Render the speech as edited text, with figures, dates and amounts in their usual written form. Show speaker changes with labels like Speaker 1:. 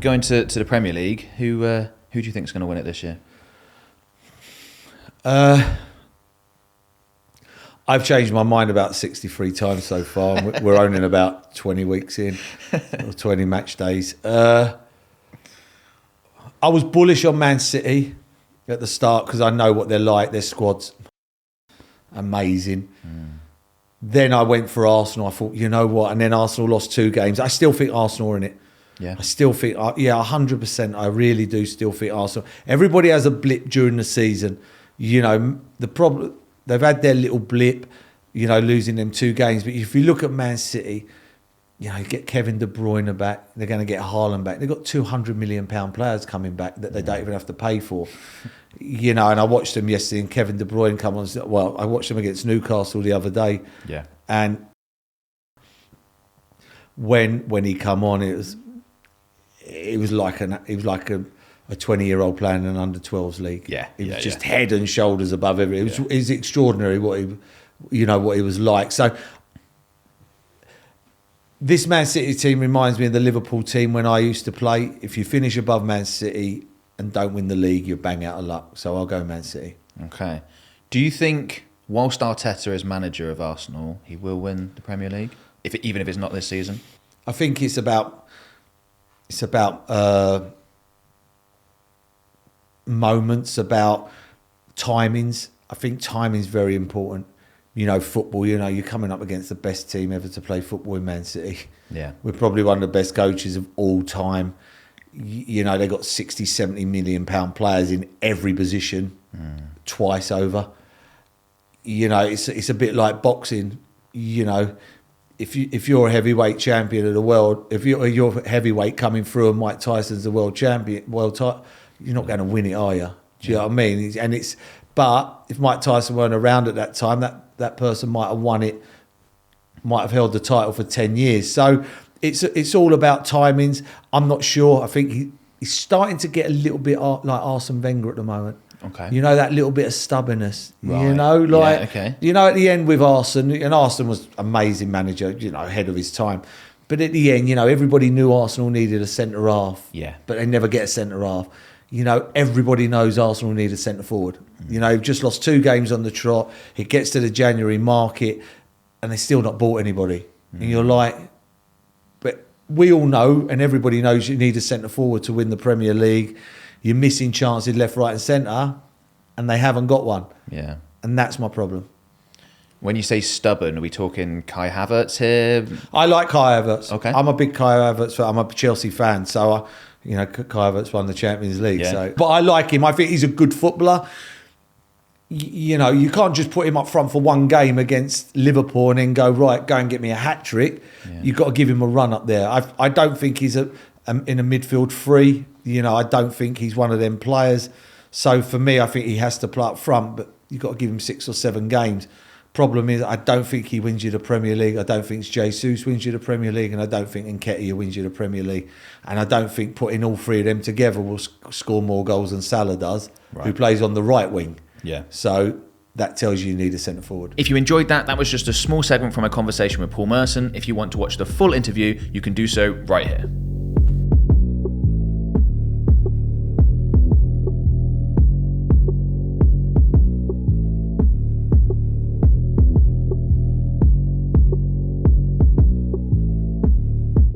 Speaker 1: Going to the Premier League, who do you think is going to win it this year?
Speaker 2: I've changed my mind about 63 times so far. And we're only about 20 weeks in, or 20 match days. I was bullish on Man City at the start because I know what they're like. Their squad's amazing. Then I went for Arsenal. I thought, you know what? And then Arsenal lost 2 games. I still think Arsenal are in it.
Speaker 1: Yeah.
Speaker 2: I still think, 100%. I really do still think Arsenal. Everybody has a blip during the season. You know, the problem, they've had their little blip, you know, losing them 2 games. But if you look at Man City, you know, you get Kevin De Bruyne back. They're going to get Haaland back. They've got £200 million players coming back that they don't even have to pay for. You know, and I watched them yesterday and Kevin De Bruyne come on. Well, I watched them against Newcastle the other day.
Speaker 1: Yeah.
Speaker 2: And when he come on, it was like a 20-year-old playing in an under-12s league.
Speaker 1: Yeah.
Speaker 2: It was just head and shoulders above everything. It was extraordinary what he was like. So this Man City team reminds me of the Liverpool team when I used to play. If you finish above Man City and don't win the league, you're bang out of luck. So I'll go Man City.
Speaker 1: Okay. Do you think, whilst Arteta is manager of Arsenal, he will win the Premier League, even if it's not this season?
Speaker 2: I think it's about moments, about timings. I think timing's very important. You know, football, you know, you're coming up against the best team ever to play football in Man City.
Speaker 1: Yeah.
Speaker 2: We're probably one of the best coaches of all time. You know, they've got 60, 70 million pound players in every position twice over. You know, it's a bit like boxing. You know, if you're a heavyweight champion of the world, if you're a heavyweight coming through and Mike Tyson's the world champion, you're not going to win it, are you? Do you know what I mean? But if Mike Tyson weren't around at that time, that person might have won it, might have held the title for 10 years. So it's all about timings. I'm not sure. I think he's starting to get a little bit like Arsene Wenger at the moment.
Speaker 1: Okay.
Speaker 2: You know, that little bit of stubbornness.
Speaker 1: Right.
Speaker 2: You know, like,
Speaker 1: yeah, okay.
Speaker 2: You know, at the end with Arsene, and Arsene was amazing manager, you know, ahead of his time. But at the end, you know, everybody knew Arsenal needed a centre half.
Speaker 1: Yeah.
Speaker 2: But they never get a centre half. You know, everybody knows Arsenal need a centre forward. You know, just lost 2 games on the trot. It gets to the January market and they still not bought anybody. And you're like, but we all know, and everybody knows, you need a centre forward to win the Premier League. You're missing chances left, right and centre, and they haven't got one.
Speaker 1: Yeah.
Speaker 2: And that's my problem.
Speaker 1: When you say stubborn, are we talking Kai Havertz here?
Speaker 2: I like Kai Havertz.
Speaker 1: Okay.
Speaker 2: I'm a big Kai Havertz fan. I'm a Chelsea fan, so you know, Kai Havertz won the Champions League.
Speaker 1: Yeah.
Speaker 2: So, but I like him. I think he's a good footballer. You know, you can't just put him up front for one game against Liverpool and then go and get me a hat trick. Yeah. You've got to give him a run up there. I don't think he's in a midfield free. You know, I don't think he's one of them players. So for me, I think he has to play up front, but you've got to give him 6 or 7 games. Problem is, I don't think he wins you the Premier League. I don't think Jesus wins you the Premier League, and I don't think Nketiah wins you the Premier League. And I don't think putting all 3 of them together will score more goals than Salah does, who plays on the right wing.
Speaker 1: Yeah.
Speaker 2: So that tells you need a centre forward.
Speaker 1: If you enjoyed that was just a small segment from a conversation with Paul Merson. If you want to watch the full interview, you can do so right here.